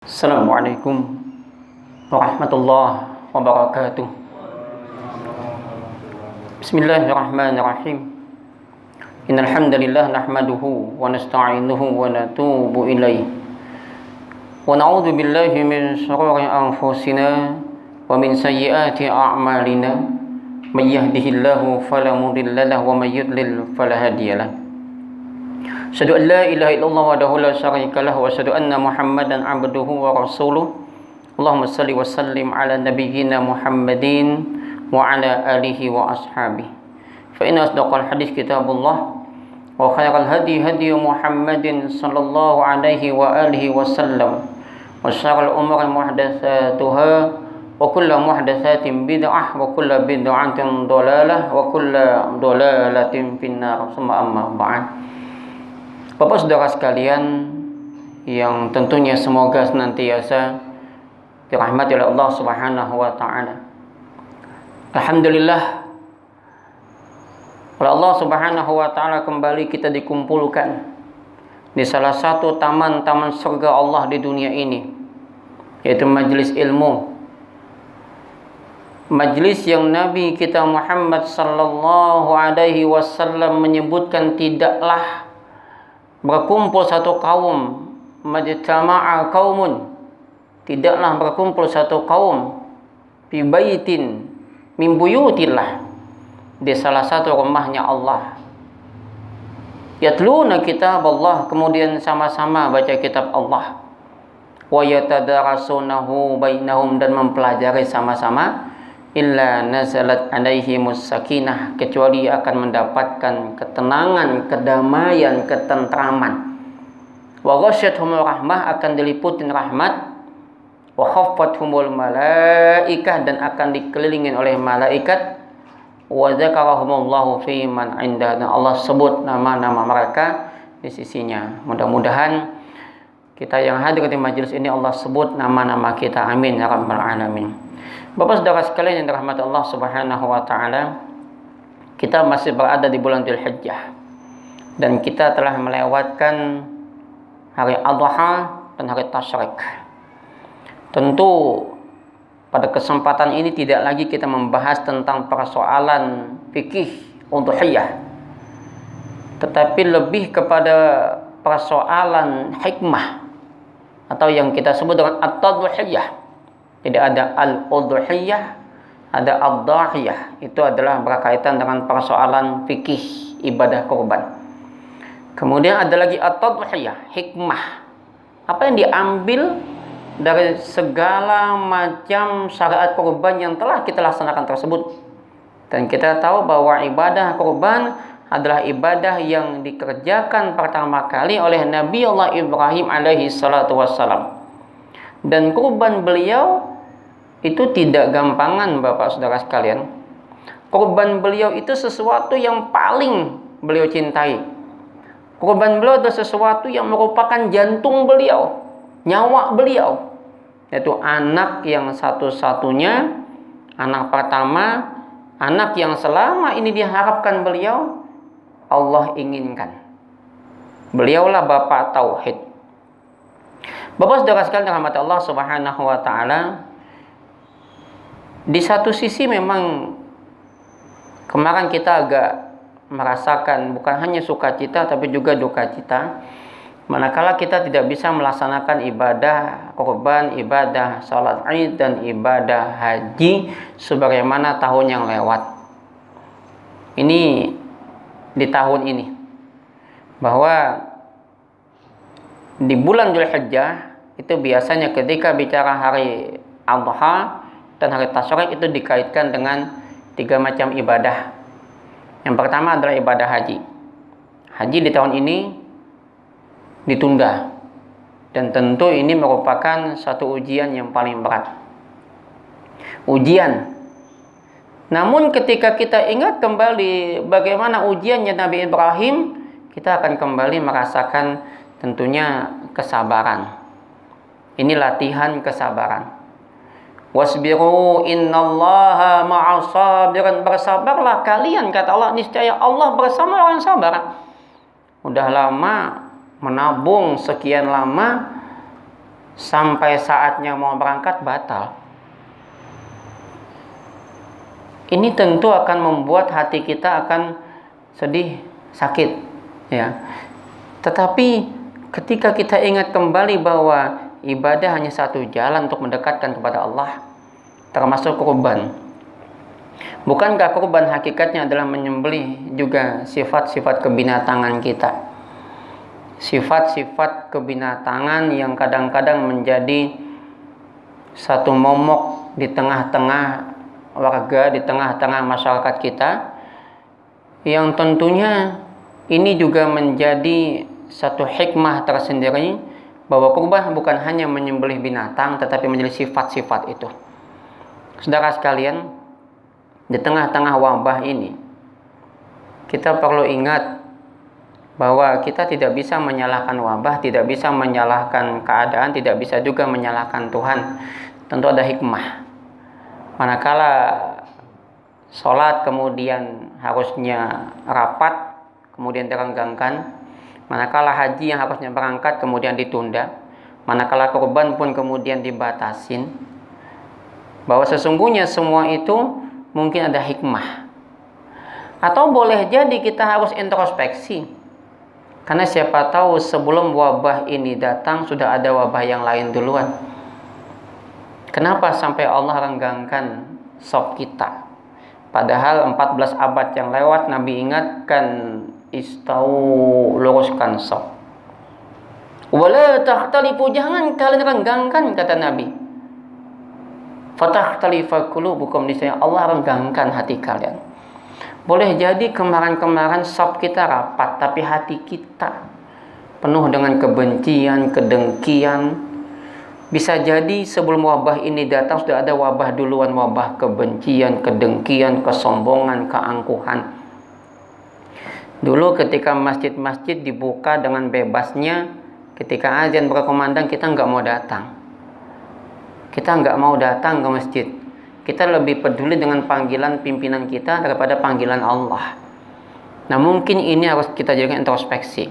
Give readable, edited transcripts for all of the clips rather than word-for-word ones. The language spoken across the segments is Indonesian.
Assalamualaikum warahmatullahi wabarakatuh. Bismillahirrahmanirrahim. Innal hamdalillah nahmaduhu wa nasta'inuhu wa natubu ilaih. Wa na'udzu billahi min shururi anfusina wa min sayyiati a'malina. May yahdihillahu fala mudilla lahu wa may yudlil fala hadiyalah. Asyhadu an la ilaha illallah wahdahu la syarika lahu wa asyhadu anna Muhammadan 'abduhu wa rasuluh. Allahumma shalli wa sallim ala nabiyyina Muhammadin wa ala alihi wa ashabihi. Fa inna asdaqal hadits kitabullah wa khairal hadi hadi Muhammadin sallallahu alaihi wa alihi wasallam. Wa syarrul umuri muhdatsatuha wa kullu muhdatsatin bid'ah wa kullu bid'atin dhalalah wa kullu dhalalatin finnar. Summa amma ba'd. Bapak saudara sekalian yang tentunya semoga senantiasa dirahmati oleh Allah Subhanahu wa taala. Alhamdulillah, oleh Allah Subhanahu wa taala kembali kita dikumpulkan di salah satu taman-taman surga Allah di dunia ini, yaitu majelis ilmu. Majelis yang Nabi kita Muhammad sallallahu alaihi wasallam menyebutkan tidaklah berkumpul satu kaum, majtama'a qaumun, tidaklah berkumpul satu kaum fi baitin min buyutillah, di salah satu rumahnya Allah, yatluna kitab Allah, kemudian sama-sama baca kitab Allah, wa yatadarasunahu bainahum, dan mempelajari sama-sama, illa nazalat alaihimus sakinah, kecuali akan mendapatkan ketenangan, kedamaian, ketentraman. Wa ghasyiyatuhumur rahmah, akan diliputin rahmat. Wa khaffathumul malaikah, dan akan dikelilingin oleh malaikat. Wa dzakarahumullahu fi man indah, dan Allah sebut nama-nama mereka di sisinya. Mudah-mudahan kita yang hadir di majelis ini Allah sebut nama-nama kita. Amin ya rabbal alamin. Bapak saudara sekalian yang dirahmati Allah Subhanahu wa taala, kita masih berada di bulan Dzulhijjah dan kita telah melewatkan hari Adha dan hari Tasyrik. Tentu pada kesempatan ini tidak lagi kita membahas tentang persoalan fikih udhiyah, tetapi lebih kepada persoalan hikmah atau yang kita sebut dengan at-tadhiyah. Jadi ada al-udhiyah, ada ad-dhahiyah. Itu adalah berkaitan dengan persoalan fikih ibadah kurban. Kemudian ada lagi at-tadhiyah, hikmah. Apa yang diambil dari segala macam syariat kurban yang telah kita laksanakan tersebut. Dan kita tahu bahwa ibadah kurban adalah ibadah yang dikerjakan pertama kali oleh Nabi Allah Ibrahim alaihi salatu wassalam. Dan kurban beliau itu tidak gampangan, Bapak saudara sekalian. Kurban beliau itu sesuatu yang paling beliau cintai. Kurban beliau adalah sesuatu yang merupakan jantung beliau, nyawa beliau, yaitu anak yang satu-satunya, anak pertama, anak yang selama ini diharapkan beliau, Allah inginkan. Beliaulah Bapak Tauhid. Bapak saudara sekalian rahmat Allah Subhanahu wa taala, di satu sisi memang kemarin kita agak merasakan bukan hanya sukacita tapi juga duka cita manakala kita tidak bisa melaksanakan ibadah kurban, ibadah salat Id dan ibadah haji sebagaimana tahun yang lewat. Ini di tahun ini, bahwa di bulan Dzulhijjah itu biasanya ketika bicara hari Adha dan hari Tasyrik itu dikaitkan dengan 3 macam ibadah. Yang pertama adalah ibadah haji. Haji di tahun ini ditunda. Dan tentu ini merupakan satu ujian yang paling berat. Ujian. Namun ketika kita ingat kembali bagaimana ujiannya Nabi Ibrahim, kita akan kembali merasakan tentunya kesabaran. Ini latihan kesabaran. Wasbiru innallaha ma'as sabirin, bersabarlah kalian, kata Allah, niscaya Allah bersama orang sabar. Udah lama menabung sekian lama sampai saatnya mau berangkat batal. Ini tentu akan membuat hati kita akan sedih, sakit, ya. Tetapi ketika kita ingat kembali bahwa ibadah hanya satu jalan untuk mendekatkan kepada Allah, termasuk kurban. Bukankah kurban hakikatnya adalah menyembelih juga sifat-sifat kebinatangan kita? Sifat-sifat kebinatangan yang kadang-kadang menjadi satu momok di tengah-tengah warga, di tengah-tengah masyarakat kita, yang tentunya ini juga menjadi satu hikmah tersendiri bahwa kurban bukan hanya menyembelih binatang, tetapi menjadi sifat-sifat itu. Saudara sekalian, di tengah-tengah wabah ini, kita perlu ingat bahwa kita tidak bisa menyalahkan wabah, tidak bisa menyalahkan keadaan, tidak bisa juga menyalahkan Tuhan. Tentu ada hikmah. Manakala sholat kemudian harusnya rapat, kemudian direnggangkan. Manakala haji yang harusnya berangkat kemudian ditunda. Manakala kurban pun kemudian dibatasin. Bahwa sesungguhnya semua itu mungkin ada hikmah. Atau boleh jadi kita harus introspeksi. Karena siapa tahu sebelum wabah ini datang sudah ada wabah yang lain duluan. Kenapa sampai Allah renggangkan sop kita? Padahal 14 abad yang lewat Nabi ingatkan, istau, luruskan sop. Wala takhtalifu, jangan kalian renggangkan, kata Nabi. Fatahtalifa qulubukum, niscaya Allah renggangkan hati kalian. Boleh jadi kemarin-kemarin sop kita rapat, tapi hati kita penuh dengan kebencian, kedengkian. Bisa jadi sebelum wabah ini datang sudah ada wabah duluan, wabah kebencian, kedengkian, kesombongan, keangkuhan. Dulu ketika masjid-masjid dibuka dengan bebasnya, ketika azan berkumandang kita nggak mau datang. Kita nggak mau datang ke masjid. Kita lebih peduli dengan panggilan pimpinan kita daripada panggilan Allah. Nah, mungkin ini harus kita jadikan introspeksi.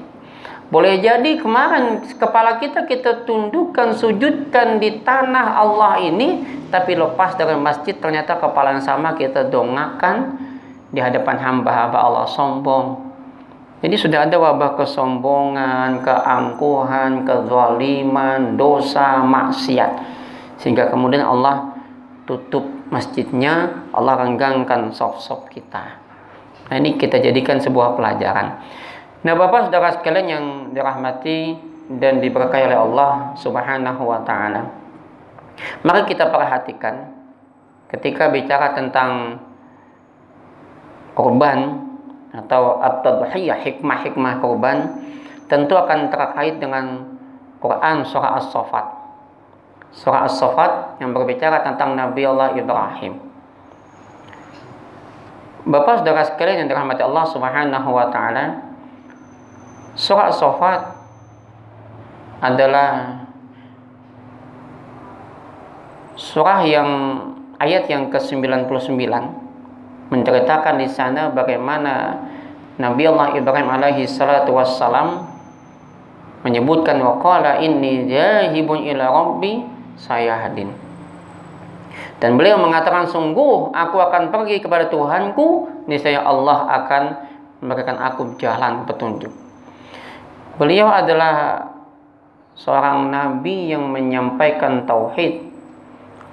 Boleh jadi kemarin kepala kita tundukkan, sujudkan di tanah Allah ini, tapi lepas dari masjid ternyata kepala yang sama kita dongakkan di hadapan hamba-hamba Allah, sombong. Jadi sudah ada wabah kesombongan, keangkuhan, kezaliman, dosa, maksiat. Sehingga kemudian Allah tutup masjidnya, Allah renggangkan sop-sop kita. Nah, ini kita jadikan sebuah pelajaran. Nah, Bapak saudara sekalian yang dirahmati dan diberkahi oleh Allah Subhanahu wa taala. Mari kita perhatikan ketika bicara tentang kurban atau at-tadhiyah, hikmah-hikmah kurban, tentu akan terkait dengan Quran surah As-Saffat. Surah As-Saffat yang berbicara tentang Nabi Allah Ibrahim. Bapak saudara sekalian yang dirahmati Allah Subhanahu wa taala, surah As-Saffat adalah surah yang ayat yang ke-99 menceritakan di sana bagaimana Nabi Allah Ibrahim alaihi salatu wassalam menyebutkan waqala inni jahibun ila rabbi sayahdin. Dan beliau mengatakan, sungguh aku akan pergi kepada Tuhanku, niscaya Allah akan memberikan aku jalan petunjuk. Beliau adalah seorang nabi yang menyampaikan tauhid,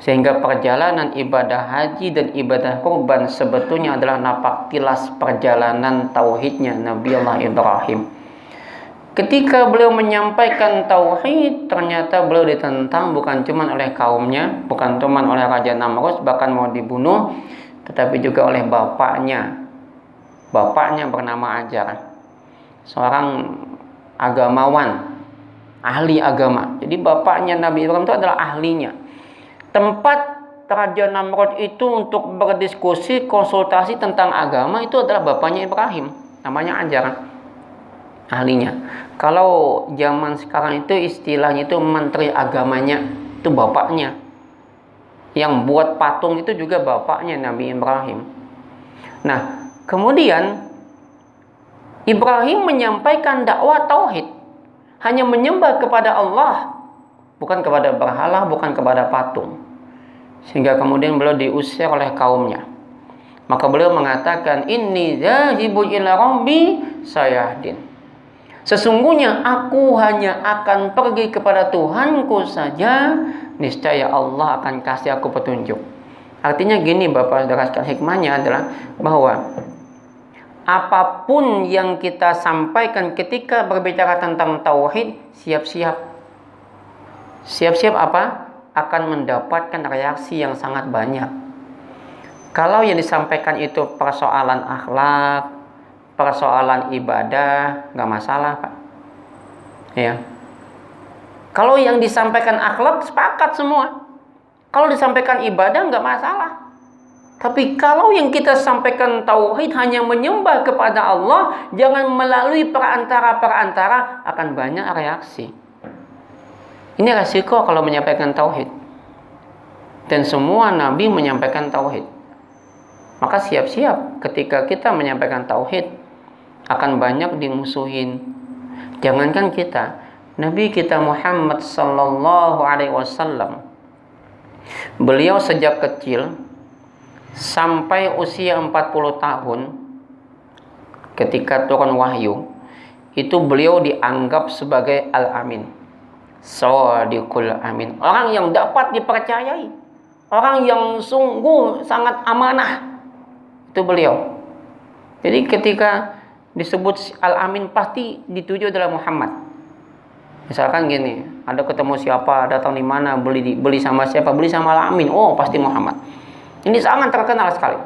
sehingga perjalanan ibadah haji dan ibadah kurban sebetulnya adalah napak tilas perjalanan tauhidnya Nabi Allah Ibrahim. Ketika beliau menyampaikan tauhid, ternyata beliau ditentang bukan cuma oleh kaumnya, bukan cuma oleh Raja Namrud, bahkan mau dibunuh, tetapi juga oleh bapaknya. Bapaknya bernama Ajar, seorang agamawan, ahli agama. Jadi bapaknya Nabi Ibrahim itu adalah ahlinya. Tempat Raja Namrud itu untuk berdiskusi, konsultasi tentang agama itu adalah bapaknya Ibrahim, namanya Ajar, ahlinya. Kalau zaman sekarang itu istilahnya itu menteri agamanya, itu bapaknya. Yang buat patung itu juga bapaknya Nabi Ibrahim. Nah, kemudian Ibrahim menyampaikan dakwah tauhid, hanya menyembah kepada Allah, bukan kepada berhala, bukan kepada patung. Sehingga kemudian beliau diusir oleh kaumnya. Maka beliau mengatakan, inni zahibu ila rabbi sayahdin. Sesungguhnya aku hanya akan pergi kepada Tuhanku saja, niscaya Allah akan kasih aku petunjuk. Artinya gini Bapak Saudara sekalian, hikmahnya adalah bahwa apapun yang kita sampaikan ketika berbicara tentang tauhid, siap-siap. Siap-siap apa? Akan mendapatkan reaksi yang sangat banyak. Kalau yang disampaikan itu persoalan akhlak, persoalan ibadah, nggak masalah, Pak. Ya. Kalau yang disampaikan akhlak, sepakat semua. Kalau disampaikan ibadah, nggak masalah. Tapi kalau yang kita sampaikan tauhid hanya menyembah kepada Allah, jangan melalui perantara-perantara, akan banyak reaksi. Ini resiko kalau menyampaikan tauhid. Dan semua nabi menyampaikan tauhid. Maka siap-siap ketika kita menyampaikan tauhid, akan banyak dimusuhin. Jangankan kita, Nabi kita Muhammad sallallahu alaihi wasallam, beliau sejak kecil sampai usia 40 tahun ketika turun wahyu, itu beliau dianggap sebagai Al-Amin, Shadiqul Amin, orang yang dapat dipercayai, orang yang sungguh sangat amanah. Itu beliau. Jadi ketika disebut Al-Amin, pasti dituju adalah Muhammad. Misalkan gini, ada ketemu siapa, datang di mana, beli sama siapa, beli sama Al-Amin, oh pasti Muhammad. Ini sangat terkenal sekali.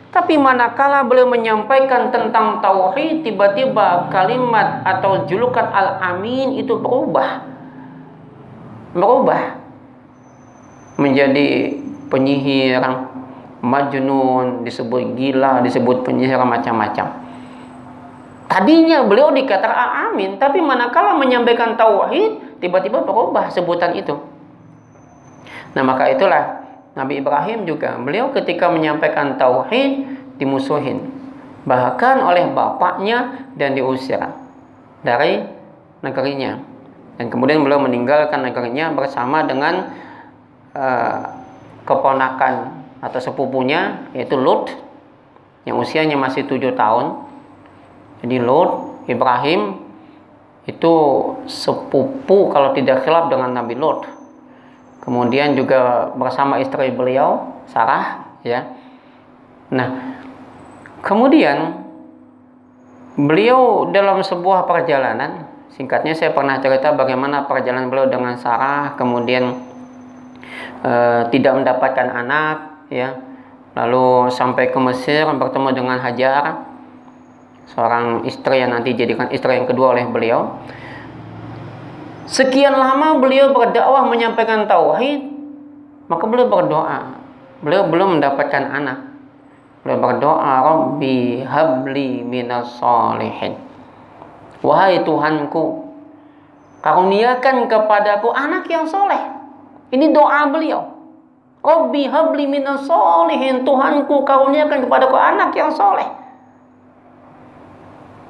Tapi manakala beliau menyampaikan tentang tauhid, tiba-tiba kalimat atau julukan Al-Amin itu berubah menjadi penyihir, majnun, disebut gila, disebut penyihir macam-macam. Tadinya beliau dikatakan Al-Amin, tapi manakala menyampaikan tauhid, tiba-tiba berubah sebutan itu. Nah, maka itulah Nabi Ibrahim juga, beliau ketika menyampaikan tauhid dimusuhin, bahkan oleh bapaknya, dan diusir dari negerinya. Dan kemudian beliau meninggalkan negerinya bersama dengan keponakan atau sepupunya, yaitu Lut, yang usianya masih 7 tahun. Jadi Lut, Ibrahim itu sepupu kalau tidak khilaf dengan Nabi Lut. Kemudian juga bersama istri beliau, Sarah, ya. Nah, kemudian beliau dalam sebuah perjalanan, singkatnya saya pernah cerita bagaimana perjalanan beliau dengan Sarah, kemudian tidak mendapatkan anak, ya. Lalu sampai ke Mesir bertemu dengan Hajar, seorang istri yang nanti jadikan istri yang kedua oleh beliau. Sekian lama beliau berdakwah menyampaikan tauhid, maka beliau berdoa. Beliau belum mendapatkan anak. Beliau berdoa, Rabbi habli minas sholihin. Wahai Tuhanku, karuniakan kepadaku anak yang soleh. Ini doa beliau. Rabbi habli minas sholihin. Tuhanku, karuniakan kepadaku anak yang soleh.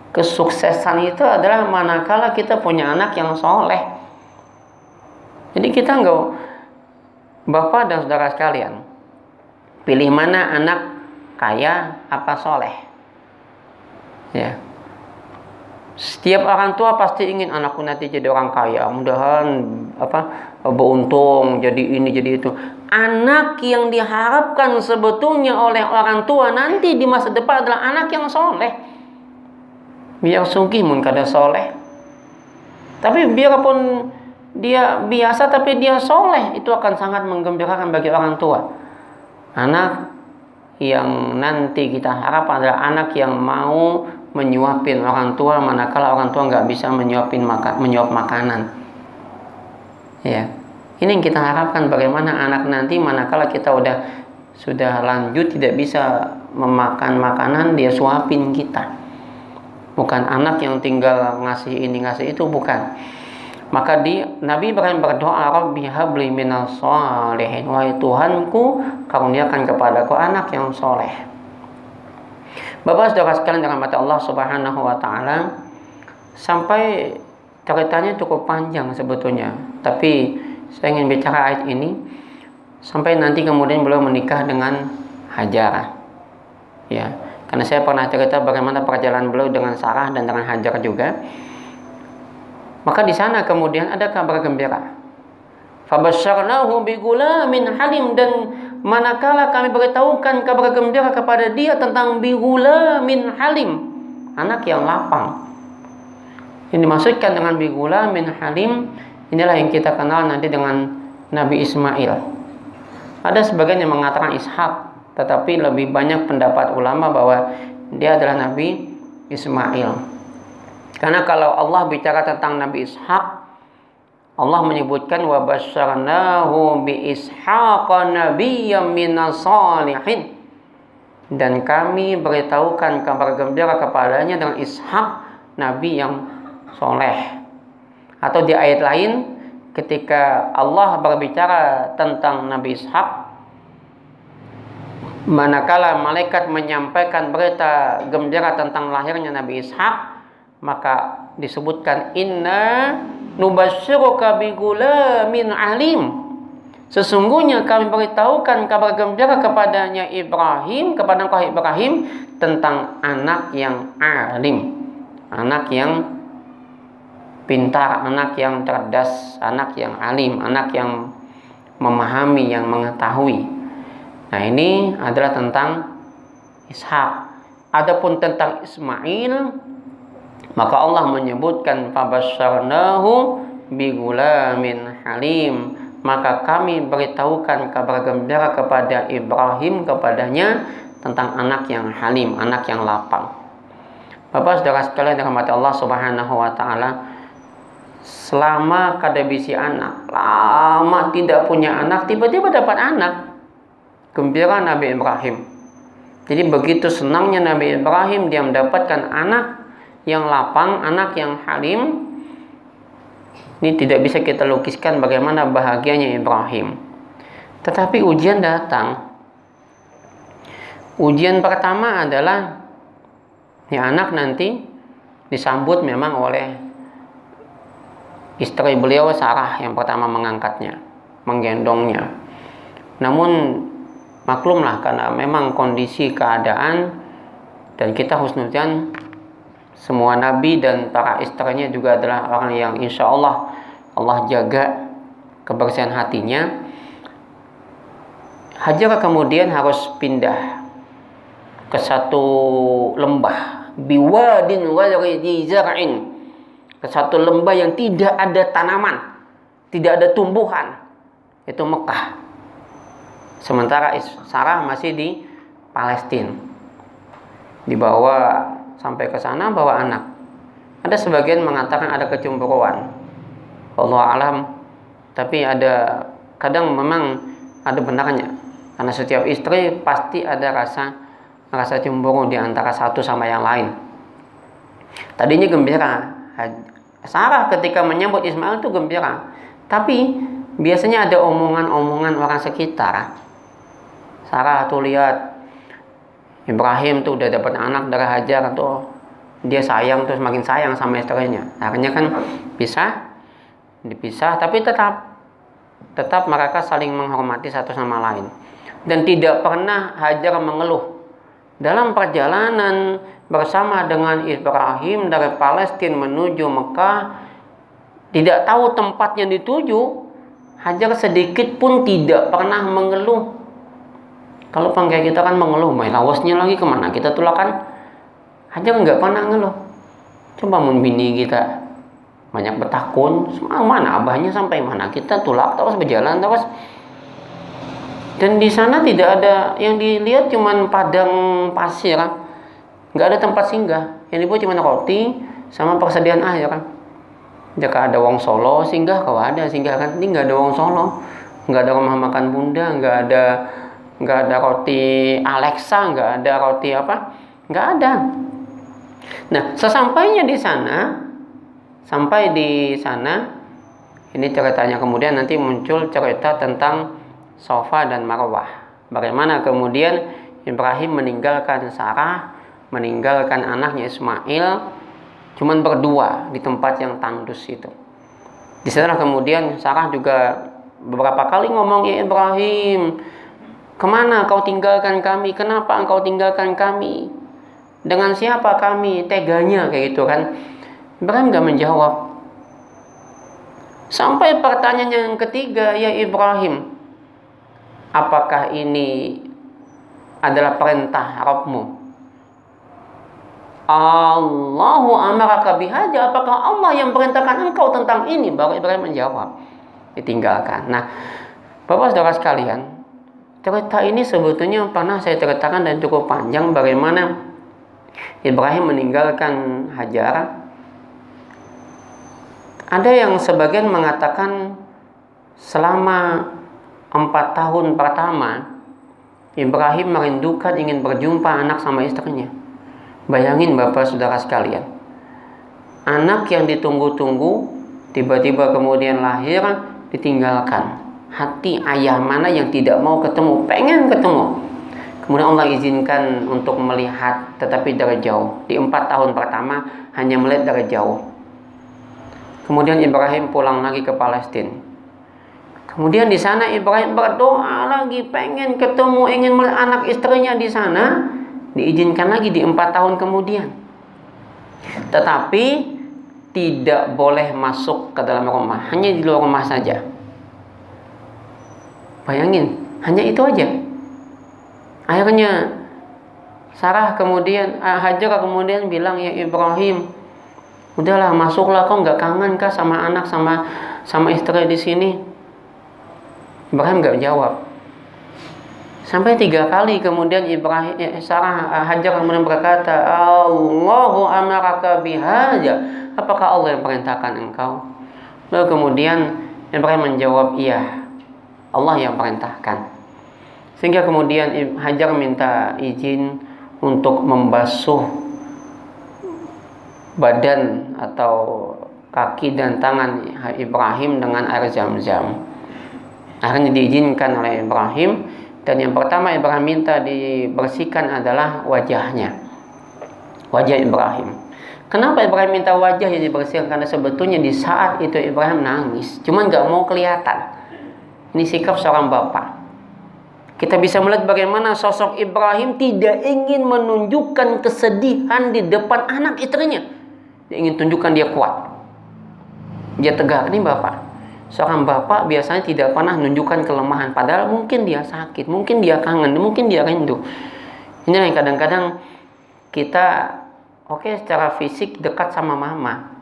Kesuksesan itu adalah manakala kita punya anak yang soleh. Jadi kita enggak, Bapak dan saudara sekalian, pilih mana anak kaya apa soleh. Ya. Setiap orang tua pasti ingin anakku nanti jadi orang kaya, mudahan beruntung, jadi ini jadi itu. Anak yang diharapkan sebetulnya oleh orang tua nanti di masa depan adalah anak yang soleh. Biar sugih mun kada soleh, tapi biarpun dia biasa tapi dia soleh, itu akan sangat menggembirakan bagi orang tua. Anak yang nanti kita harap adalah anak yang mau menyuapin orang tua manakala orang tua nggak bisa menyuap makanan. Ya, ini yang kita harapkan, bagaimana anak nanti manakala kita sudah lanjut tidak bisa memakan makanan, dia suapin kita. Bukan anak yang tinggal ngasih ini ngasih itu, bukan. Maka Nabi Ibrahim berdoa, Rabbi habli minas sholihin. Wahai Tuhanku, karuniakan kepadaku anak yang soleh. Bapak saudara sekalian dengan mata Allah Subhanahu wa taala, sampai ceritanya cukup panjang sebetulnya, tapi saya ingin bicara ayat ini sampai nanti kemudian beliau menikah dengan Hajar. Ya, karena saya pernah cerita bagaimana perjalanan beliau dengan Sarah dan dengan Hajar juga. Maka di sana kemudian ada kabar gembira. Fabasyarnahu bigulamin halim, dan manakala kami beritahukan kabar gembira kepada dia tentang bigulamin halim, anak yang lapang. Yang dimaksudkan dengan bigulamin halim, inilah yang kita kenal nanti dengan Nabi Ismail. Ada sebagian yang mengatakan Ishak, tetapi lebih banyak pendapat ulama bahwa dia adalah Nabi Ismail. Karena kalau Allah bicara tentang Nabi Ishak, Allah menyebutkan wa basyarnahu bi ishaqa nabiyyam minas salihin, dan kami beritahukan kabar gembira kepadanya dengan Ishak, nabi yang soleh. Atau di ayat lain ketika Allah berbicara tentang Nabi Ishak, manakala malaikat menyampaikan berita gembira tentang lahirnya Nabi Ishak, maka disebutkan inna nubasyyiruka bigulamin alim, sesungguhnya kami beritahukan kabar gembira kepadanya Ibrahim, kepada engkau Ibrahim, tentang anak yang alim, anak yang pintar, anak yang cerdas, anak yang alim, anak yang memahami, yang mengetahui. Nah, ini adalah tentang Ishak. Adapun tentang Ismail, maka Allah menyebutkan fabasyarnahu bigulamin halim, maka kami beritahukan kabar gembira kepada Ibrahim, kepadanya tentang anak yang halim, anak yang lapang. Bapak saudara sekalian dirahmati Allah Subhanahu wa taala, selama kada bisi anak, lama tidak punya anak, tiba-tiba dapat anak, gembira Nabi Ibrahim. Jadi begitu senangnya Nabi Ibrahim dia mendapatkan anak yang lapang, anak yang halim. Ini tidak bisa kita lukiskan bagaimana bahagianya Ibrahim. Tetapi ujian datang. Ujian pertama adalah anak nanti disambut memang oleh istri beliau Sarah yang pertama mengangkatnya, menggendongnya. Namun maklumlah karena memang kondisi keadaan, dan kita husnudzan semua nabi dan para istrinya juga adalah orang yang insya Allah jaga kebersihan hatinya. Hajar kemudian harus pindah ke satu lembah, biwadin ghairi dzi zar'in, ke satu lembah yang tidak ada tanaman, tidak ada tumbuhan, itu Mekah. Sementara Sarah masih di Palestina, dibawa sampai ke sana bawa anak. Ada sebagian mengatakan ada kecemburuan, wallahu alam, tapi ada kadang memang ada benarnya, karena setiap istri pasti ada rasa cemburu di antara satu sama yang lain. Tadinya gembira, Sarah ketika menyambut Ismail itu gembira, tapi biasanya ada omongan-omongan orang sekitar. Sarah tuh lihat Ibrahim tuh udah dapat anak dari Hajar tuh, dia sayang, terus makin sayang sama istrinya. Akhirnya kan dipisah, tapi tetap mereka saling menghormati satu sama lain. Dan tidak pernah Hajar mengeluh. Dalam perjalanan bersama dengan Ibrahim dari Palestina menuju Mekah, tidak tahu tempatnya dituju, Hajar sedikit pun tidak pernah mengeluh. Kalau panggil kita kan mengeluh, main lawasnya lagi kemana kita tulakan. Hajar nggak pernah ngeluh. Coba mun bini kita banyak bertakun, mana abahnya sampai mana kita tulak terus berjalan terus. Dan di sana tidak ada yang dilihat, cuman padang pasir, nggak ada tempat singgah. Yang dibuat cuma roti sama persediaan air. Jika ada wong Solo singgah, kalau ada singgah kan, ini nggak ada wong Solo, nggak ada rumah makan bunda, nggak ada roti Alexa, nggak ada roti apa, nggak ada. Nah, sesampainya di sana, sampai di sana, ini ceritanya kemudian nanti muncul cerita tentang Safa dan Marwah. Bagaimana kemudian Ibrahim meninggalkan Sarah, meninggalkan anaknya Ismail, Cuman berdua di tempat yang tandus itu. Di sana kemudian Sarah juga beberapa kali ngomong, ya Ibrahim, kemana kau tinggalkan kami? Kenapa engkau tinggalkan kami? Dengan siapa kami? Teganya kayak gitu kan. Ibrahim gak menjawab. Sampai pertanyaan yang ketiga, ya Ibrahim, apakah ini adalah perintah Rabbmu? Allahu amaraka bihaja, apakah Allah yang perintahkan engkau tentang ini? Baru Ibrahim menjawab, ditinggalkan. Nah, Bapak Saudara sekalian, cerita ini sebetulnya pernah saya ceritakan dan cukup panjang, bagaimana Ibrahim meninggalkan Hajar. Ada yang sebagian mengatakan selama 4 tahun pertama Ibrahim merindukan ingin berjumpa anak sama istrinya. Bayangin Bapak Saudara sekalian, anak yang ditunggu-tunggu tiba-tiba kemudian lahir, ditinggalkan. Hati ayah mana yang tidak mau ketemu, pengen ketemu. Kemudian Allah izinkan untuk melihat, tetapi dari jauh. Di 4 tahun pertama hanya melihat dari jauh. Kemudian Ibrahim pulang lagi ke Palestina. Kemudian di sana Ibrahim berdoa lagi, pengen ketemu, ingin melihat anak istrinya di sana. Diizinkan lagi di 4 tahun kemudian. Tetapi tidak boleh masuk ke dalam rumah, hanya di luar rumah saja. Bayangin, hanya itu aja. Akhirnya Sarah kemudian, Hajar kemudian bilang, ya Ibrahim, udahlah masuklah, kau nggak kangen kah sama anak, sama istri di sini? Ibrahim nggak jawab. Sampai 3 kali kemudian Sarah Hajar kemudian berkata, Allahu amaraka bihaja, apakah Allah yang perintahkan engkau? Lalu kemudian Ibrahim menjawab, iya, Allah yang perintahkan. Sehingga kemudian Hajar minta izin untuk membasuh badan atau kaki dan tangan Ibrahim dengan air Zam-Zam. Akhirnya diizinkan oleh Ibrahim. Dan yang pertama Ibrahim minta dibersihkan adalah wajahnya, wajah Ibrahim. Kenapa Ibrahim minta wajah yang dibersihkan? Karena sebetulnya di saat itu Ibrahim nangis, cuman gak mau kelihatan. Ini sikap seorang bapak. Kita bisa melihat bagaimana sosok Ibrahim tidak ingin menunjukkan kesedihan di depan anak istrinya. Dia ingin tunjukkan dia kuat, dia tegak. Ini bapak. Seorang bapak biasanya tidak pernah menunjukkan kelemahan, padahal mungkin dia sakit, mungkin dia kangen, mungkin dia rindu. Ini yang kadang-kadang kita secara fisik dekat sama mama,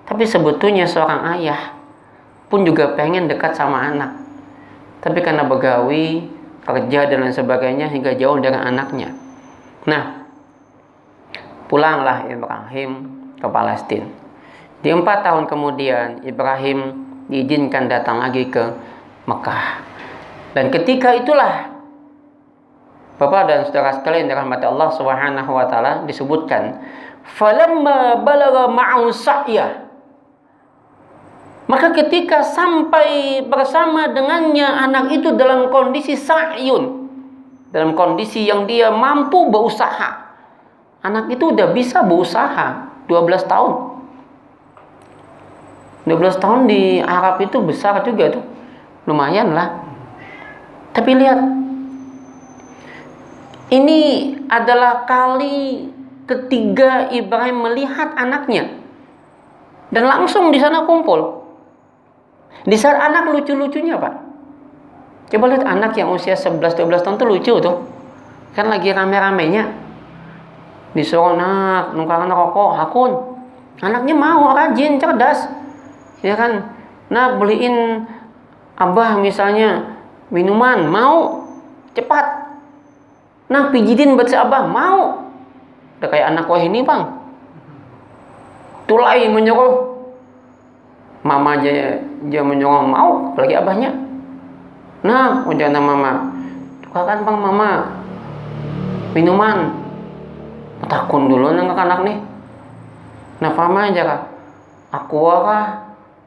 tapi sebetulnya seorang ayah pun juga pengen dekat sama anak, tapi karena begawi, kerja dan lain sebagainya hingga jauh dari anaknya. Nah, pulanglah Ibrahim ke Palestina. Di 4 tahun kemudian Ibrahim diizinkan datang lagi ke Mekah. Dan ketika itulah Bapak dan saudara sekalian dirahmati Allah Subhanahu wa taala, disebutkan falamma balagha ma'u sa'ya, maka ketika sampai bersama dengannya anak itu dalam kondisi sa'yun, dalam kondisi yang dia mampu berusaha. Anak itu udah bisa berusaha 12 tahun. 12 tahun di Arab itu besar juga tuh. Lumayan lah. Tapi lihat, ini adalah kali ketiga Ibrahim melihat anaknya. Dan langsung di sana kumpul. Di saat anak lucu-lucunya, Pak. Coba lihat anak yang usia 11-12 tahun tuh lucu tuh. Kan lagi rame-ramenya. Disuruh nak, nukaran rokok, hakun. Anaknya mau, rajin, cerdas. Ya kan, nah beliin abah misalnya minuman, mau, cepat. Nah pijitin buat si abah, mau. Udah kayak anak wah ini bang. Tulai menyuruh, mama aja menyuruh mau, apalagi abahnya. Nah udah mama, tukarkan bang mama minuman. Takun dulu anak nih. Nah mama aja kah, aqua kah,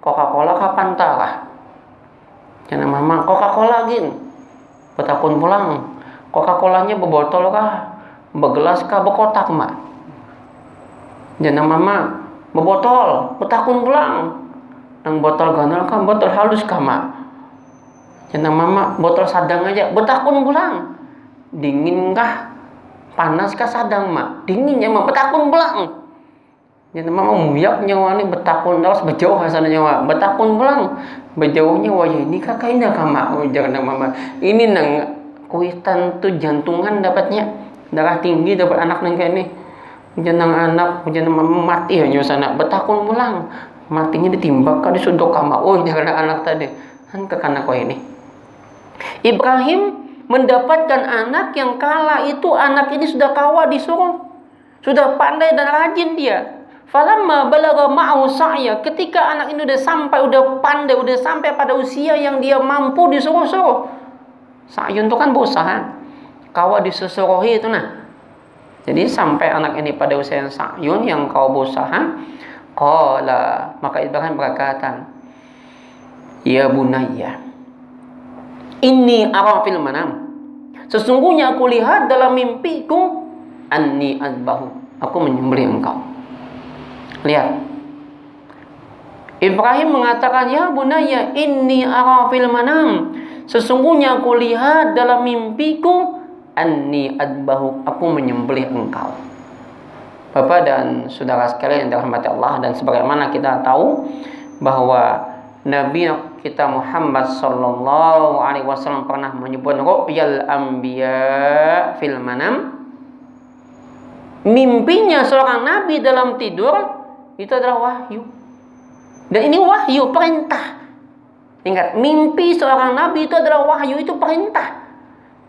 Coca-Cola kah, Fanta kah? Jangan mama, Coca-Cola gin. Betakun pulang, Coca-Colanya bebotol kah, begelas kah, bekotak mak? Jangan mama, bebotol, betakun pulang. Nang botol ganal kan botol halus kama. Cenah mama botol sadang aja, betakun pulang. Dingin kah? Panas kah sadang mak? Dingin ya mak, betakun pulang. Cenah mama muyak nyawa ni betakun terus bejauh hasana nyawa, betakun pulang. Bejauhnya wajah ini kakaknya kama ujar nang mama. Ini nang kuitan tuh jantungan dapatnya, darah tinggi dapat anak nang kayak ini. Jenang anak, jenang mama mati ya nyusana, betakun pulang. Matinya ditimbak kan disunduk kama. Oh, jangan anak tadi. Kan kekana kau ini. Ibrahim mendapatkan anak yang kala itu anak ini sudah kawa disuruh. Sudah pandai dan rajin dia. Falamma balagha ma'u sa'ya, ketika anak ini udah sampai, udah pandai, udah sampai pada usia yang dia mampu disuruh-suruh. Sa'yun itu kan berusaha. Kawa disuruhi itu nah. Jadi sampai anak ini pada usia yang sa'yun yang kau berusaha. Qala, maka Ibrahim berkata, ya bunayya, inni ara fil manam, sesungguhnya aku lihat dalam mimpiku, anni azbahu, aku menyembelih engkau. Lihat, Ibrahim mengatakan, ya bunayya, inni ara fil manam, sesungguhnya aku lihat dalam mimpiku, anni azbahu, aku menyembelih engkau. Bapak dan saudara sekalian yang dirahmati Allah, dan sebagaimana kita tahu bahwa Nabi kita Muhammad sallallahu alaihi wasallam pernah menyebut ru'yal anbiya fil manam. Mimpinya seorang nabi dalam tidur itu adalah wahyu. Dan ini wahyu, perintah. Ingat, mimpi seorang nabi itu adalah wahyu, itu perintah.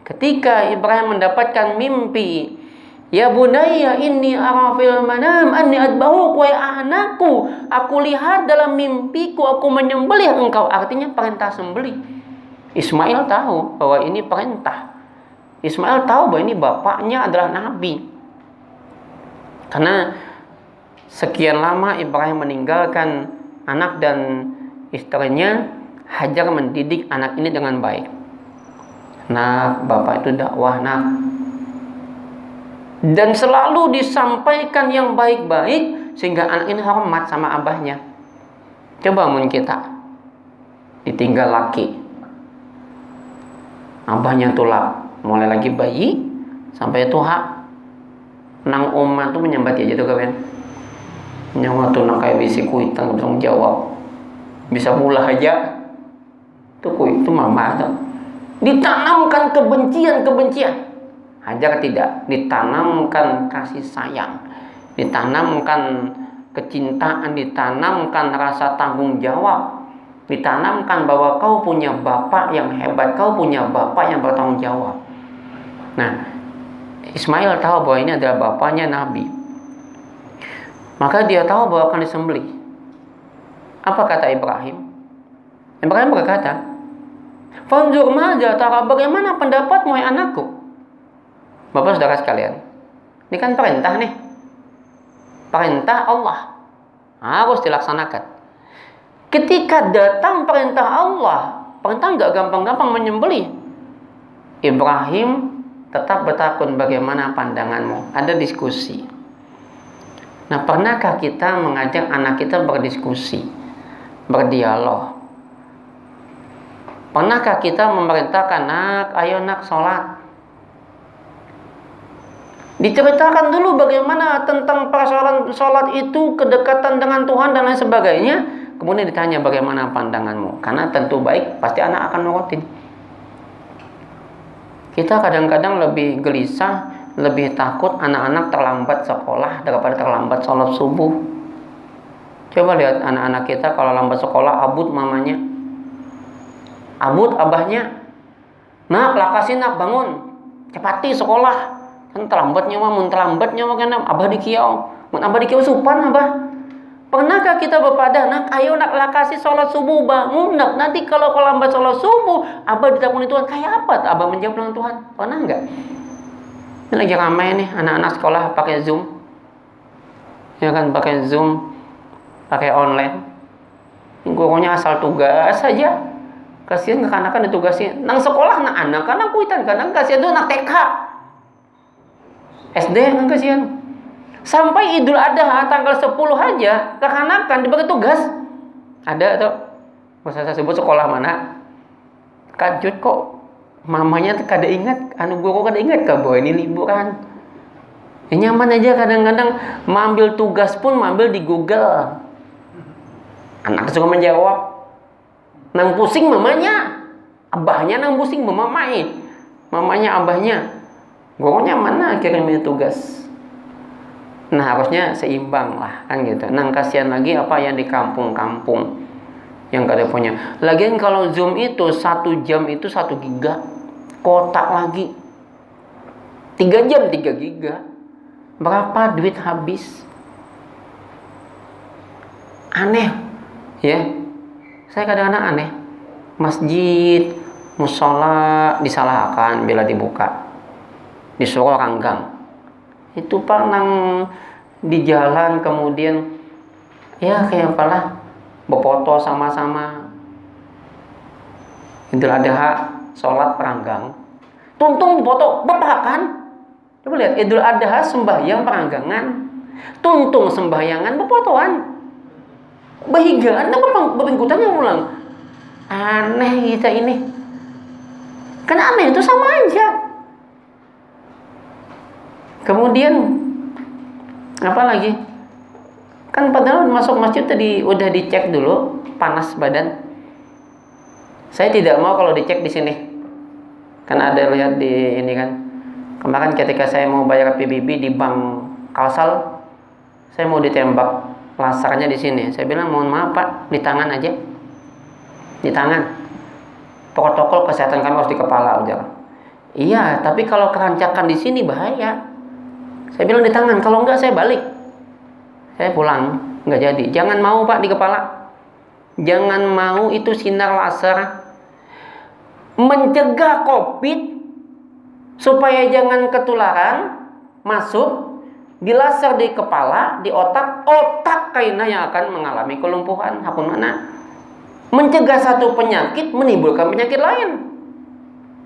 Ketika Ibrahim mendapatkan mimpi, ya bunayya inni ara fil manam anni adbahu, wahai anakku, aku lihat dalam mimpiku aku menyembelih engkau. Artinya perintah sembelih. Ismail tahu bahwa ini perintah. Ismail tahu bahwa ini bapaknya adalah nabi. Karena sekian lama Ibrahim meninggalkan anak dan istrinya, Hajar mendidik anak ini dengan baik. Nah, bapak itu dakwah nak. Dan selalu disampaikan yang baik-baik sehingga anak ini hormat sama abahnya. Coba mun kita ditinggal laki, abahnya tulak, mulai lagi bayi sampai tua, nang oma tuh menyambat aja tuh kawan. Nyawa tuh nang kayak bisi kuitan bertanggung jawab, bisa mulai aja. Tuh kuit itu mama tuh ditanamkan kebencian. Hajar tidak, ditanamkan kasih sayang, ditanamkan kecintaan, ditanamkan rasa tanggung jawab, ditanamkan bahwa kau punya bapak yang hebat, kau punya bapak yang bertanggung jawab. Nah, Ismail tahu bahwa ini adalah bapaknya Nabi, maka dia tahu bahwa akan disembelih. Apa kata Ibrahim? Ibrahim berkata, "Fanzur maja tara, bagaimana pendapatmu hai anakku?" Bapak saudara sekalian, ini kan perintah nih. Perintah Allah harus dilaksanakan. Ketika datang perintah Allah, perintah nggak gampang-gampang menyembelih. Ibrahim tetap bertakun, bagaimana pandanganmu? Ada diskusi. Nah, pernahkah kita mengajak anak kita berdiskusi, berdialog? Pernahkah kita memerintahkan, nak, ayo nak sholat? Diceritakan dulu bagaimana tentang persoalan sholat itu, kedekatan dengan Tuhan dan lain sebagainya. Kemudian ditanya bagaimana pandanganmu. Karena tentu baik, pasti anak akan nurutin. Kita kadang-kadang lebih gelisah, lebih takut anak-anak terlambat sekolah daripada terlambat sholat subuh. Coba lihat anak-anak kita kalau lambat sekolah, abut mamanya, abut abahnya. Nak, lakasin nak, bangun, cepati sekolah. Kan terlambatnya mah, mun terlambatnya mah kan abah dikiau, mun abah dikiau supan abah. Pernahkah kita berpada, nak, ayo nak lakasi sholat subuh, bangun nak, nanti kalau lambat sholat subuh abah ditakuni Tuhan kayak apa? Abah menjawab dengan Tuhan. Pernah enggak? Ini lagi ramai nih anak-anak sekolah pakai Zoom, ya kan, pakai Zoom, pakai online. Gurunya asal tugas saja. Kasihan anak-anak ditugasin nang sekolah, nang anak-anak kuitan, kadang kasihan tuh anak TK, SD kan kasihan. Sampai Idul Adha tanggal 10 aja kekanakan dibagi tugas. Ada tuh, masa saya sebut sekolah mana? Kajut kok mamanya kada ingat, guru kada ingat kah bahwa ini liburan. Nyaman aja kadang-kadang mengambil tugas pun mengambil di Google. Anak suka menjawab. Nang pusing mamanya, abahnya nang pusing mamanya, mamanya abahnya. Gurunya mana kirimnya tugas. Nah harusnya seimbang lah kan gitu. Nang kasihan lagi apa yang di kampung-kampung yang kada punya. Lagian kalau Zoom itu 1 jam itu 1 giga, kotak lagi 3 jam 3 giga. Berapa duit habis? Aneh ya. Saya kadang-kadang aneh. Masjid, musola disalahkan bila dibuka, disuruh ranggang. Itu Pak nang di jalan kemudian ya kayak apalah berfoto sama-sama. Idul Adha sholat peranggang, tuntung foto bepakan. Coba lihat Idul Adha sembahyang peranggangan, tuntung sembahyangan befotoan, bahigaan apa bebengkutannya ulang. Aneh kita ini. Kan aneh itu sama aja. Kemudian apa lagi? Kan padahal masuk masjid tadi udah dicek dulu panas badan. Saya tidak mau kalau dicek di sini. Kan ada lihat di ini kan. Kemarin ketika saya mau bayar PBB di Bank Kalsel, saya mau ditembak lasernya di sini. Saya bilang mohon maaf Pak, di tangan aja. Di tangan. Protokol kesehatan kami harus di kepala ujar. Iya, tapi kalau kerancakan di sini bahaya. Saya bilang di tangan, kalau enggak saya balik. Saya pulang, enggak jadi. Jangan mau Pak di kepala. Jangan mau itu sinar laser mencegah COVID supaya jangan ketularan masuk di laser di kepala, di otak kaina yang akan mengalami kelumpuhan. Hakun mana? Mencegah satu penyakit menimbulkan penyakit lain.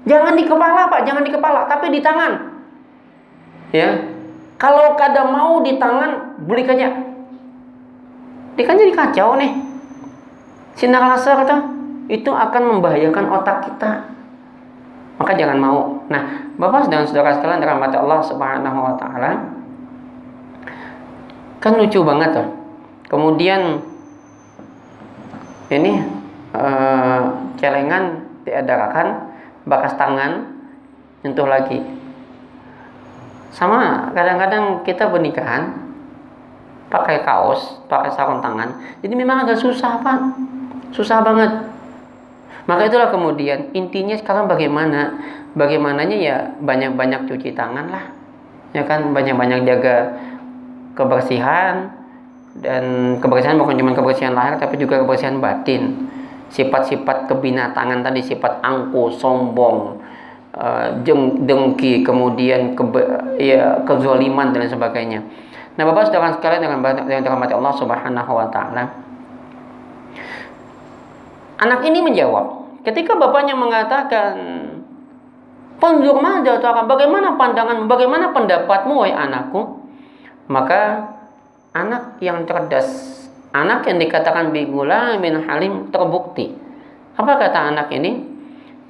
Jangan di kepala Pak, jangan di kepala, tapi di tangan. Ya. Kalau kada mau di tangan, belikannya. Dia kan jadi kacau nih. Sinar laser itu akan membahayakan otak kita. Maka jangan mau. Nah, Bapak dan Saudara sekalian dirahmati Allah Subhanahu wa taala. Kan lucu banget tuh. Kemudian ini celengan diadakan, bakas tangan nyentuh lagi. Sama kadang-kadang kita pernikahan pakai kaos, pakai sarung tangan. Jadi memang agak susah Pak. Susah banget. Maka itulah kemudian intinya sekarang bagaimananya ya banyak-banyak cuci tangan lah. Ya kan, banyak-banyak jaga kebersihan. Dan kebersihan bukan cuma kebersihan lahir tapi juga kebersihan batin. Sifat-sifat kebinatangan tadi, sifat angkuh, sombong, dengki, kemudian kezaliman dan sebagainya. Nah, Bapak Saudara sekalian yang dirahmati Allah Subhanahu wa taala. Anak ini menjawab, ketika bapaknya mengatakan, "Panjur maja bagaimana pandangan, bagaimana pendapatmu wahai anakku?" Maka anak yang cerdas, anak yang dikatakan bigulamin halim terbukti. Apa kata anak ini?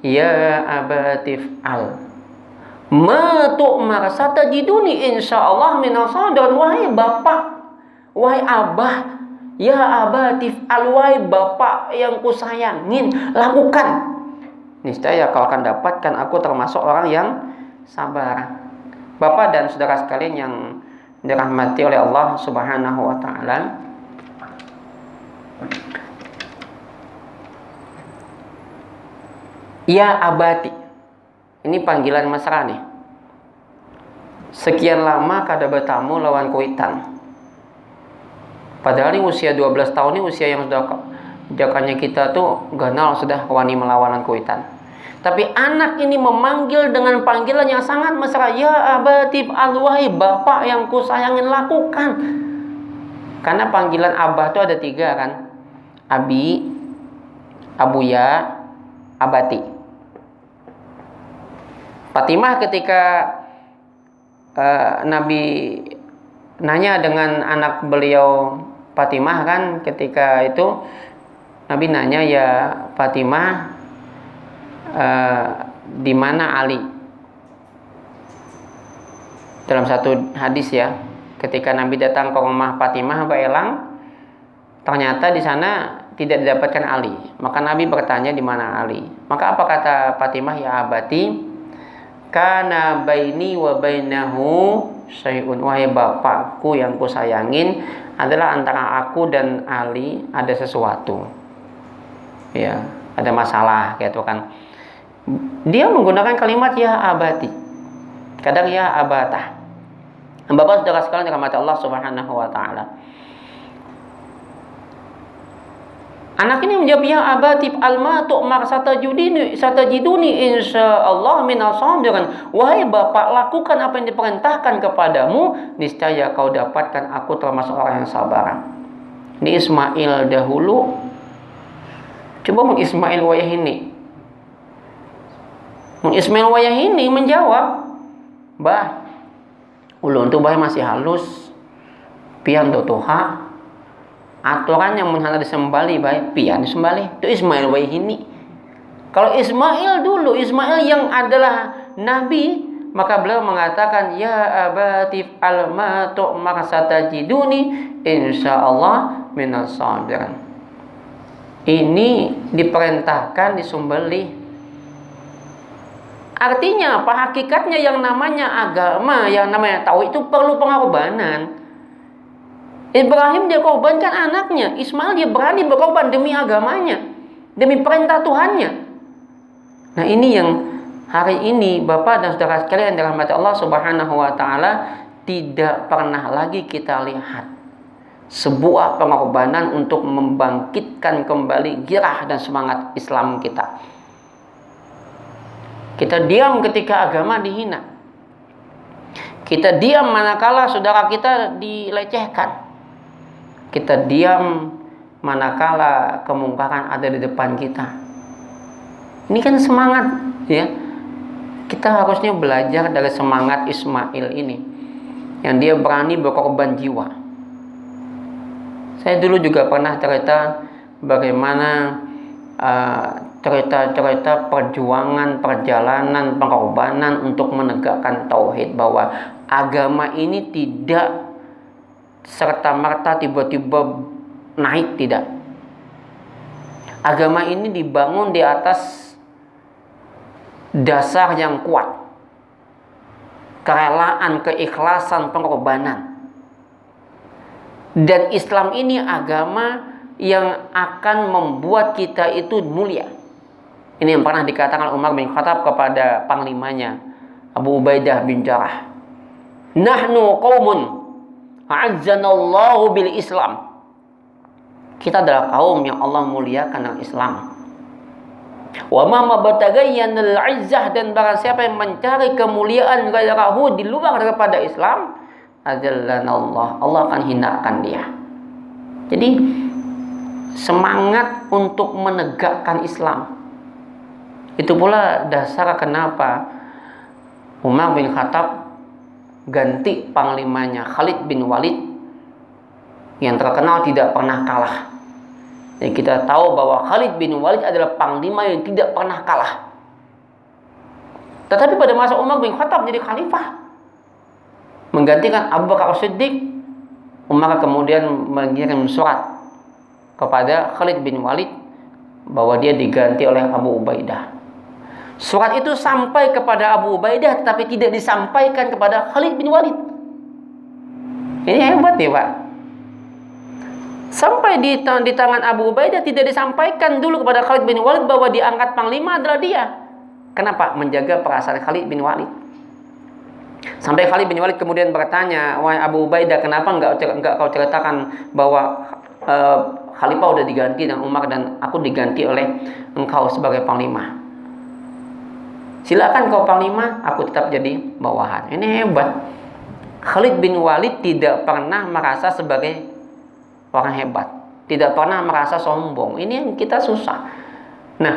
Ya abatif al ma tu'mar satajiduni insyaallah minal sabirin. Wahai bapak, wahai abah, ya abatif al, wahai bapak yang kusayangin, lakukan. Niscaya kau akan dapatkan aku termasuk orang yang sabar. Bapak dan saudara sekalian yang dirahmati oleh Allah Subhanahu wa taala. Ya abati. Ini panggilan mesra nih. Sekian lama kada bertamu lawan kuitan. Padahal ini usia 12 tahun ini usia yang sudah jakannya kita tuh ganal sudah wani melawan kuitan. Tapi anak ini memanggil dengan panggilan yang sangat mesra. Ya abati alwahai bapak yang kusayangin, lakukan. Karena panggilan abah itu ada 3 kan. Abi, abuya, abati. Fatimah ketika Nabi nanya dengan anak beliau Fatimah kan, ketika itu Nabi nanya, ya Fatimah, di mana Ali? Dalam satu hadis ya, ketika Nabi datang ke rumah Fatimah Baelang, ternyata di sana tidak didapatkan Ali. Maka Nabi bertanya di mana Ali. Maka apa kata Fatimah, ya abati, kana baini wa bainahu syai'un, wahai bapakku yang kusayangin, adalah antara aku dan Ali ada sesuatu. Ya, ada masalah gitu kan. Dia menggunakan kalimat ya abati, kadang ya abatah. Bapak saudara sekalian dirahmati Allah Subhanahu wa taala. Anak ini menjawab, ya abati alma tu'mar satajiduni insyaallah minas sabirin. Wahai bapak, lakukan apa yang diperintahkan kepadamu, niscaya kau dapatkan aku termasuk orang yang sabar. Ini Ismail dahulu coba Ismail Wayahini. Ismail Wayahini menjawab, bah, ulun tuh bah masih halus, pian tuha. Aturan yang menghana disembali baik pian disembali. Itu Ismail Wayahini. Kalau Ismail dulu, Ismail yang adalah nabi, maka beliau mengatakan, ya abati alma tu'mar satajiduni insyaallah minas sabirin. Ini diperintahkan disembeli. Artinya apa? Hakikatnya yang namanya agama, yang namanya tauhid itu perlu pengorbanan. Ibrahim dia korbankan anaknya, Ismail dia berani berkorban demi agamanya, demi perintah Tuhannya. Nah ini yang hari ini Bapak dan saudara sekalian dirahmati Allah Subhanahu wa taala, tidak pernah lagi kita lihat sebuah pengorbanan untuk membangkitkan kembali gairah dan semangat Islam kita. Kita diam ketika agama dihina. Kita diam manakala saudara kita dilecehkan. Kita diam manakala kemungkaran ada di depan kita. Ini kan semangat ya. Kita harusnya belajar dari semangat Ismail ini, yang dia berani berkorban jiwa. Saya dulu juga pernah cerita bagaimana cerita-cerita perjuangan, perjalanan, pengorbanan untuk menegakkan tauhid, bahwa agama ini tidak serta-merta tiba-tiba naik, tidak. Agama ini dibangun di atas dasar yang kuat, kerelaan, keikhlasan, pengorbanan. Dan Islam ini agama yang akan membuat kita itu mulia. Ini yang pernah dikatakan Umar bin Khattab kepada panglimanya Abu Ubaidah bin Jarrah. Nahnu qaumun a'azzanallahu bil Islam. Kita adalah kaum yang Allah muliakan dengan Islam. Wa ma mabtagayyanal 'izzah, dan barang siapa yang mencari kemuliaan ghairahu di luar daripada Islam, azallanallah, Allah akan hinakan dia. Jadi semangat untuk menegakkan Islam. Itu pula dasar kenapa Umar bin Khattab ganti panglimanya Khalid bin Walid, yang terkenal tidak pernah kalah. Dan kita tahu bahwa Khalid bin Walid adalah panglima yang tidak pernah kalah. Tetapi pada masa Umar bin Khattab menjadi khalifah, menggantikan Abu Bakar As-Siddiq, Umar kemudian mengirim surat kepada Khalid bin Walid bahwa dia diganti oleh Abu Ubaidah. Surat itu sampai kepada Abu Ubaidah tetapi tidak disampaikan kepada Khalid bin Walid. Ini hebat nih Pak. Sampai di tangan Abu Ubaidah tidak disampaikan dulu kepada Khalid bin Walid bahwa diangkat panglima adalah dia. Kenapa? Menjaga perasaan Khalid bin Walid. Sampai Khalid bin Walid kemudian bertanya, wahai Abu Ubaidah, kenapa enggak kau ceritakan bahwa khalifah udah diganti dengan Umar dan aku diganti oleh engkau sebagai panglima? Silakan kau panglima, aku tetap jadi bawahan. Ini hebat. Khalid bin Walid tidak pernah merasa sebagai orang hebat, tidak pernah merasa sombong. Ini yang kita susah. Nah,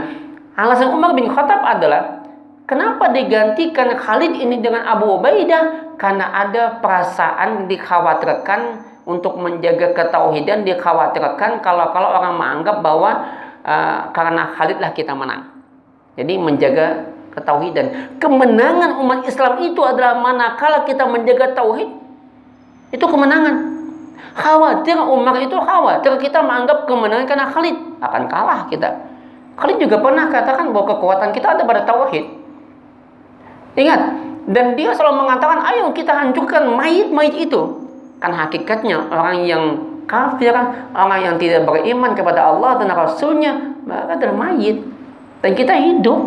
alasan Umar bin Khattab adalah Kenapa digantikan Khalid ini dengan Abu Ubaidah? Karena ada perasaan dikhawatirkan untuk menjaga ketauhidan, dikhawatirkan kalau orang menganggap bahwa karena Khalid lah kita menang. Jadi menjaga ketauhidan. Kemenangan umat Islam itu adalah manakala kita menjaga tauhid. Itu kemenangan. Khawatir Umar itu khawatir kita menganggap kemenangan karena Khalid akan kalah kita. Khalid juga pernah katakan bahwa kekuatan kita ada pada tauhid. Ingat, dan dia selalu mengatakan, ayo kita hancurkan mayit-mayit itu. Kan hakikatnya orang yang kafir, orang yang tidak beriman kepada Allah dan Rasulnya, mereka adalah mayit. Dan kita hidup.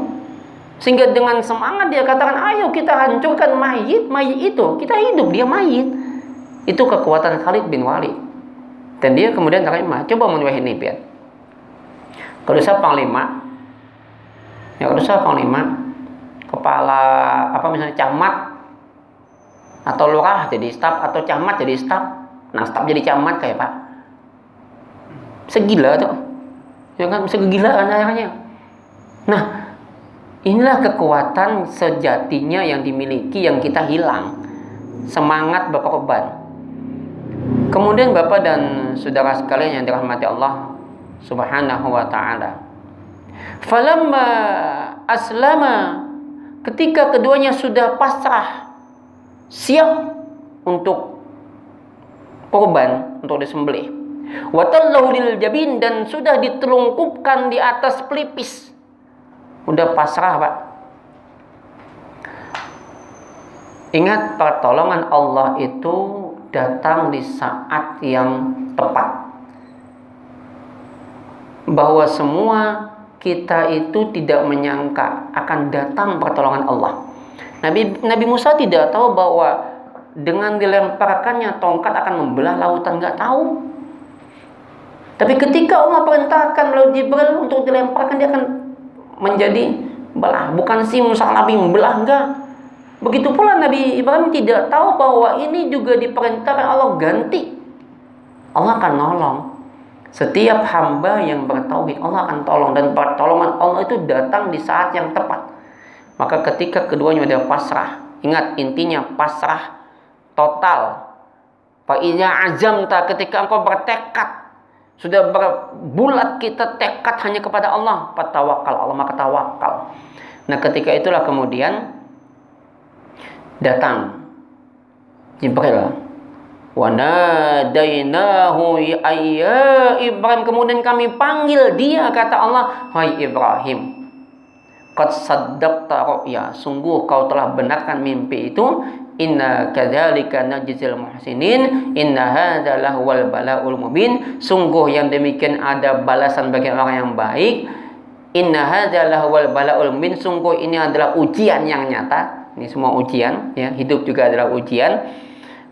Sehingga dengan semangat dia katakan, ayo kita hancurkan mayit-mayit itu. Kita hidup, dia mayit. Itu kekuatan Khalid bin Walid. Dan dia kemudian terima. Coba menulis ini, biar. Kalau saya panglima, kepala misalnya camat atau lurah jadi staf, atau camat jadi staf, nah staf jadi camat kayak Pak, segila tuh, ya kan, segilaan akhirnya. Nah, inilah kekuatan sejatinya yang dimiliki, yang kita hilang, semangat berkorban. Kemudian Bapak dan saudara sekalian yang dirahmati Allah Subhanahu wa ta'ala, falamma aslama, ketika keduanya sudah pasrah, siap untuk korban, untuk disembelih, watallahu lil jabin, dan sudah ditelungkupkan di atas pelipis, udah pasrah Pak. Ingat, pertolongan Allah itu datang di saat yang tepat, bahwa semua kita itu tidak menyangka akan datang pertolongan Allah. Nabi Musa tidak tahu bahwa dengan dilemparkannya tongkat akan membelah lautan, nggak tahu. Tapi ketika Allah perintahkan melalui Jibril untuk dilemparkan, dia akan menjadi belah, bukan simsalabim membelah, enggak. Begitu pula Nabi Ibrahim tidak tahu bahwa ini juga diperintahkan Allah ganti. Allah akan nolong. Setiap hamba yang bertauhid, Allah akan tolong, dan pertolongan Allah itu datang di saat yang tepat. Maka ketika keduanya sudah pasrah, ingat intinya pasrah total. Fa iza azamta, ketika engkau bertekad, sudah berbulat kita tekad hanya kepada Allah, fatawakal, Allah maka tawakal. Nah, ketika itulah kemudian datang Jibril. Wa nadainahu ya Ibrahim, kemudian kami panggil dia, kata Allah, hai Ibrahim, qad saddaqta ru'ya, sungguh kau telah benarkan mimpi itu, inna kadzalika najzil muhsinin, inna hadza lahuwal balaul mubin, sungguh yang demikian ada balasan bagi orang yang baik, inna hadza lahuwal balaul mubin, sungguh ini adalah ujian yang nyata. Ini semua ujian, ya, hidup juga adalah ujian.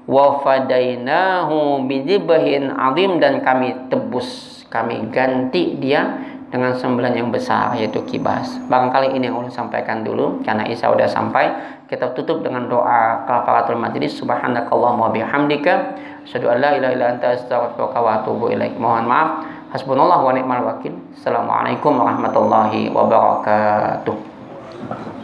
Wa fadainahu bidzibhin azim, dan kami tebus, kami ganti dia dengan sembelihan yang besar, yaitu kibas. Barangkali ini yang ulun sampaikan dulu karena Isya sudah sampai. Kita tutup dengan doa kafaratul majlis. Subhanakallahumma wa bihamdika asyhadu an la ilaha illa anta astaghfiruka wa atubu ilaik. Mohon maaf. Hasbunallahu wa ni'mal wakil. Assalamualaikum warahmatullahi wabarakatuh.